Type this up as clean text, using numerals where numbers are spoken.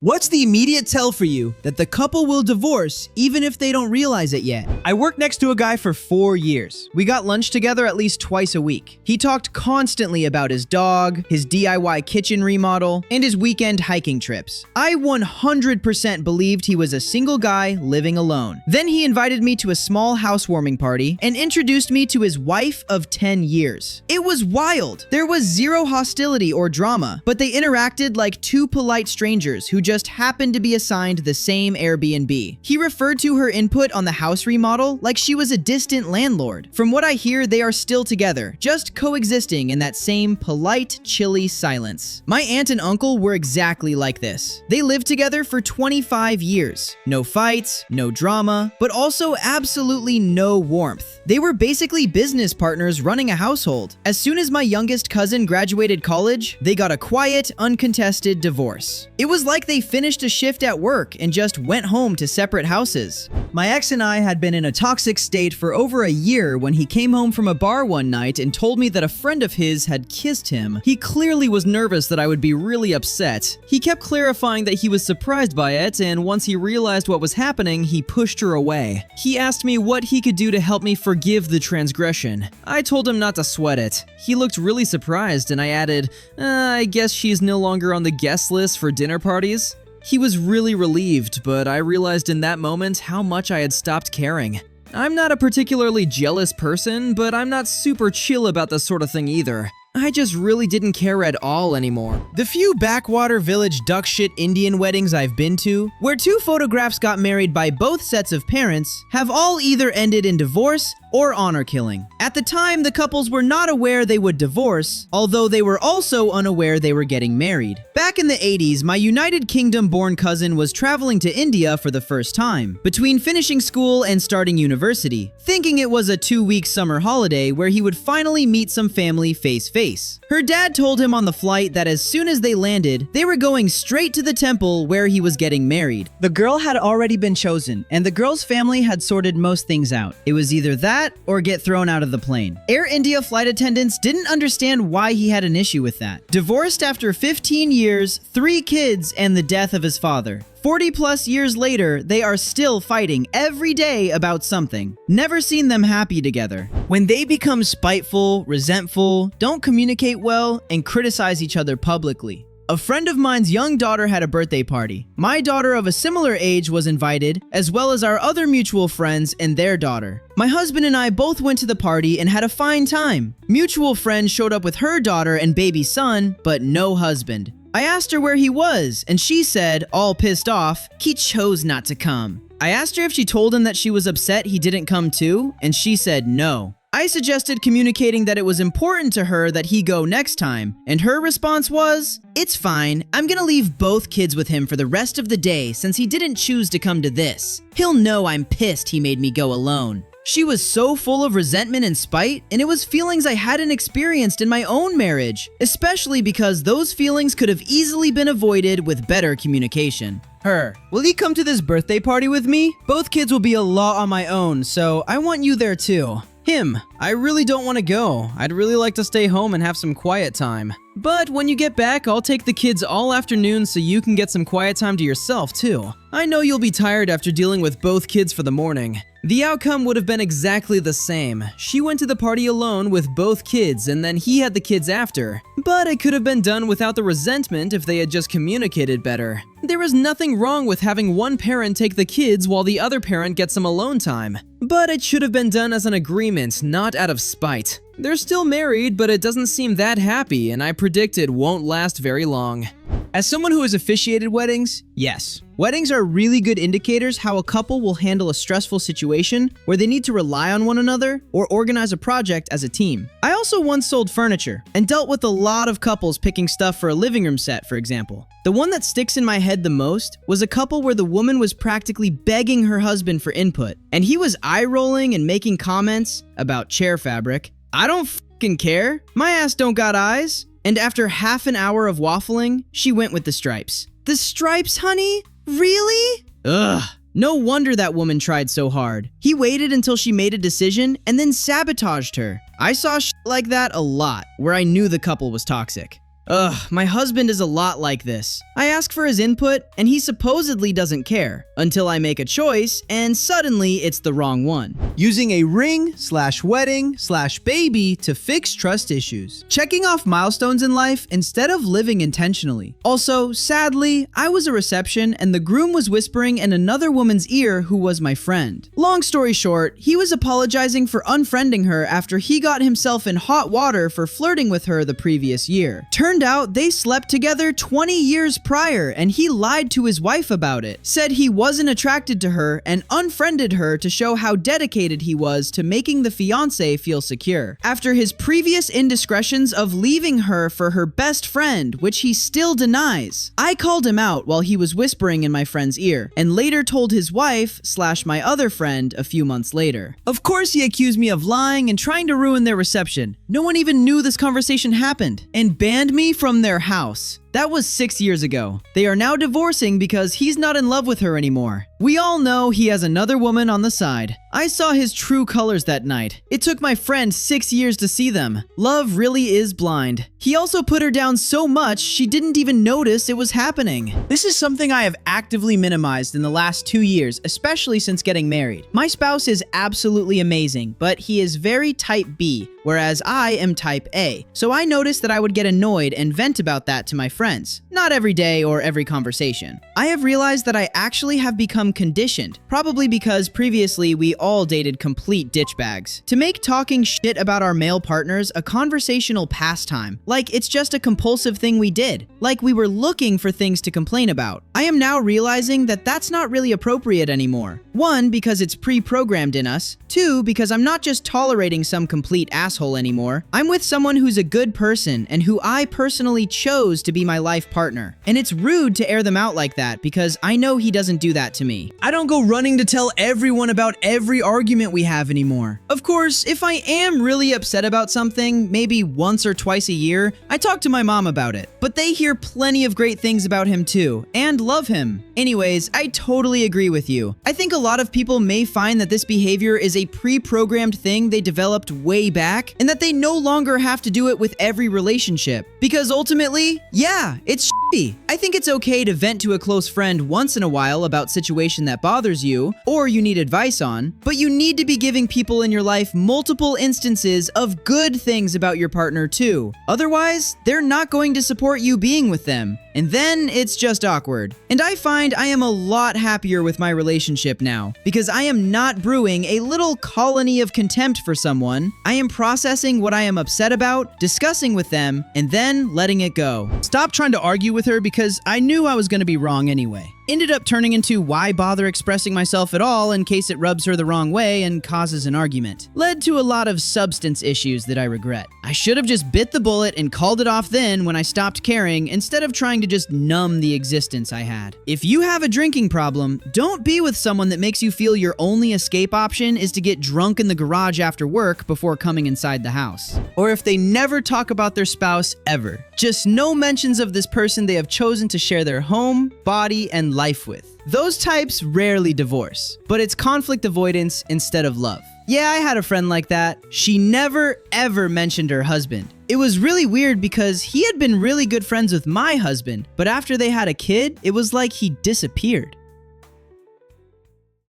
What's the immediate tell for you that the couple will divorce even if they don't realize it yet? I worked next to a guy for 4 years. We got lunch together at least twice a week. He talked constantly about his dog, his DIY kitchen remodel, and his weekend hiking trips. I 100% believed he was a single guy living alone. Then he invited me to a small housewarming party and introduced me to his wife of 10 years. It was wild. There was zero hostility or drama, but they interacted like two polite strangers who just happened to be assigned the same Airbnb. He referred to her input on the house remodel like she was a distant landlord. From what I hear, they are still together, just coexisting in that same polite, chilly silence. My aunt and uncle were exactly like this. They lived together for 25 years. No fights, no drama, but also absolutely no warmth. They were basically business partners running a household. As soon as my youngest cousin graduated college, they got a quiet, uncontested divorce. It was like they finished a shift at work and just went home to separate houses. My ex and I had been in a toxic state for over a year when he came home from a bar one night and told me that a friend of his had kissed him. He clearly was nervous that I would be really upset. He kept clarifying that he was surprised by it, and once he realized what was happening, he pushed her away. He asked me what he could do to help me forgive the transgression. I told him not to sweat it. He looked really surprised, and I added, I guess she's no longer on the guest list for dinner parties. He was really relieved, but I realized in that moment how much I had stopped caring. I'm not a particularly jealous person, but I'm not super chill about this sort of thing either. I just really didn't care at all anymore. The few backwater village duck shit Indian weddings I've been to, where two photographs got married by both sets of parents, have all either ended in divorce or honor killing. At the time, the couples were not aware they would divorce, although they were also unaware they were getting married. Back in the 80s, my United Kingdom-born cousin was traveling to India for the first time, between finishing school and starting university, thinking it was a 2-week summer holiday where he would finally meet some family face-to-face. Her dad told him on the flight that as soon as they landed, they were going straight to the temple where he was getting married. The girl had already been chosen, and the girl's family had sorted most things out. It was either that or get thrown out of the plane. Air India flight attendants didn't understand why he had an issue with that. Divorced after 15 years, 3 kids, and the death of his father. 40 plus years later, they are still fighting every day about something. Never seen them happy together. When they become spiteful, resentful, don't communicate well, and criticize each other publicly. A friend of mine's young daughter had a birthday party. My daughter of a similar age was invited, as well as our other mutual friends and their daughter. My husband and I both went to the party and had a fine time. Mutual friend showed up with her daughter and baby son, but no husband. I asked her where he was, and she said, all pissed off, he chose not to come. I asked her if she told him that she was upset he didn't come too, and she said no. I suggested communicating that it was important to her that he go next time, and her response was, it's fine, I'm gonna leave both kids with him for the rest of the day since he didn't choose to come to this. He'll know I'm pissed he made me go alone. She was so full of resentment and spite, and it was feelings I hadn't experienced in my own marriage, especially because those feelings could have easily been avoided with better communication. Her, will you come to this birthday party with me? Both kids will be a lot on my own, so I want you there too. Him, I really don't want to go. I'd really like to stay home and have some quiet time. But when you get back, I'll take the kids all afternoon so you can get some quiet time to yourself too. I know you'll be tired after dealing with both kids for the morning. The outcome would have been exactly the same. She went to the party alone with both kids and then he had the kids after. But it could have been done without the resentment if they had just communicated better. There is nothing wrong with having one parent take the kids while the other parent gets some alone time. But it should have been done as an agreement, not out of spite. They're still married, but it doesn't seem that happy, and I predict it won't last very long. As someone who has officiated weddings, yes. Weddings are really good indicators how a couple will handle a stressful situation where they need to rely on one another or organize a project as a team. I also once sold furniture and dealt with a lot of couples picking stuff for a living room set, for example. The one that sticks in my head the most was a couple where the woman was practically begging her husband for input, and he was eye-rolling and making comments about chair fabric. I don't fucking care. My ass don't got eyes. And after half an hour of waffling, she went with the stripes. The stripes, honey? Really? Ugh. No wonder that woman tried so hard. He waited until she made a decision and then sabotaged her. I saw shit like that a lot, where I knew the couple was toxic. Ugh, my husband is a lot like this. I ask for his input, and he supposedly doesn't care, until I make a choice, and suddenly it's the wrong one. Using a ring/wedding/baby to fix trust issues. Checking off milestones in life instead of living intentionally. Also, sadly, I was a reception, and the groom was whispering in another woman's ear who was my friend. Long story short, he was apologizing for unfriending her after he got himself in hot water for flirting with her the previous year. Turned out they slept together 20 years prior, and he lied to his wife about it. Said he wasn't attracted to her and unfriended her to show how dedicated he was to making the fiancé feel secure. After his previous indiscretions of leaving her for her best friend, which he still denies. I called him out while he was whispering in my friend's ear, and later told his wife/my other friend a few months later. Of course he accused me of lying and trying to ruin their reception. No one even knew this conversation happened, and banned me from their house. That was 6 years ago. They are now divorcing because he's not in love with her anymore. We all know he has another woman on the side. I saw his true colors that night. It took my friend 6 years to see them. Love really is blind. He also put her down so much she didn't even notice it was happening. This is something I have actively minimized in the last 2 years, especially since getting married. My spouse is absolutely amazing, but he is very type B, whereas I am type A. So I noticed that I would get annoyed and vent about that to my friends. Not every day or every conversation. I have realized that I actually have become conditioned, probably because previously we all dated complete ditchbags, to make talking shit about our male partners a conversational pastime. Like it's just a compulsive thing we did. Like we were looking for things to complain about. I am now realizing that that's not really appropriate anymore. 1, because it's pre-programmed in us. 2, because I'm not just tolerating some complete asshole anymore. I'm with someone who's a good person and who I personally chose to be my life partner. And it's rude to air them out like that because I know he doesn't do that to me. I don't go running to tell everyone about every argument we have anymore. Of course, if I am really upset about something, maybe once or twice a year, I talk to my mom about it. But they hear plenty of great things about him too, and love him. Anyways, I totally agree with you. I think a lot of people may find that this behavior is a pre-programmed thing they developed way back, and that they no longer have to do it with every relationship. Because ultimately, yeah, it's shitty. I think it's okay to vent to a close friend once in a while about situation that bothers you, or you need advice on, but you need to be giving people in your life multiple instances of good things about your partner too. Otherwise, they're not going to support you being with them. And then it's just awkward. And I find I am a lot happier with my relationship now, because I am not brewing a little colony of contempt for someone. I am processing what I am upset about, discussing with them, and then letting it go. Stop trying to argue with her because I knew I was going to be wrong anyway. Ended up turning into why bother expressing myself at all in case it rubs her the wrong way and causes an argument. Led to a lot of substance issues that I regret. I should have just bit the bullet and called it off then when I stopped caring instead of trying to just numb the existence I had. If you have a drinking problem, don't be with someone that makes you feel your only escape option is to get drunk in the garage after work before coming inside the house. Or if they never talk about their spouse ever. Just no mentions of this person they have chosen to share their home, body, and life with. Those types rarely divorce, but it's conflict avoidance instead of love. Yeah, I had a friend like that. She never ever mentioned her husband. It was really weird because he had been really good friends with my husband, but after they had a kid, it was like he disappeared.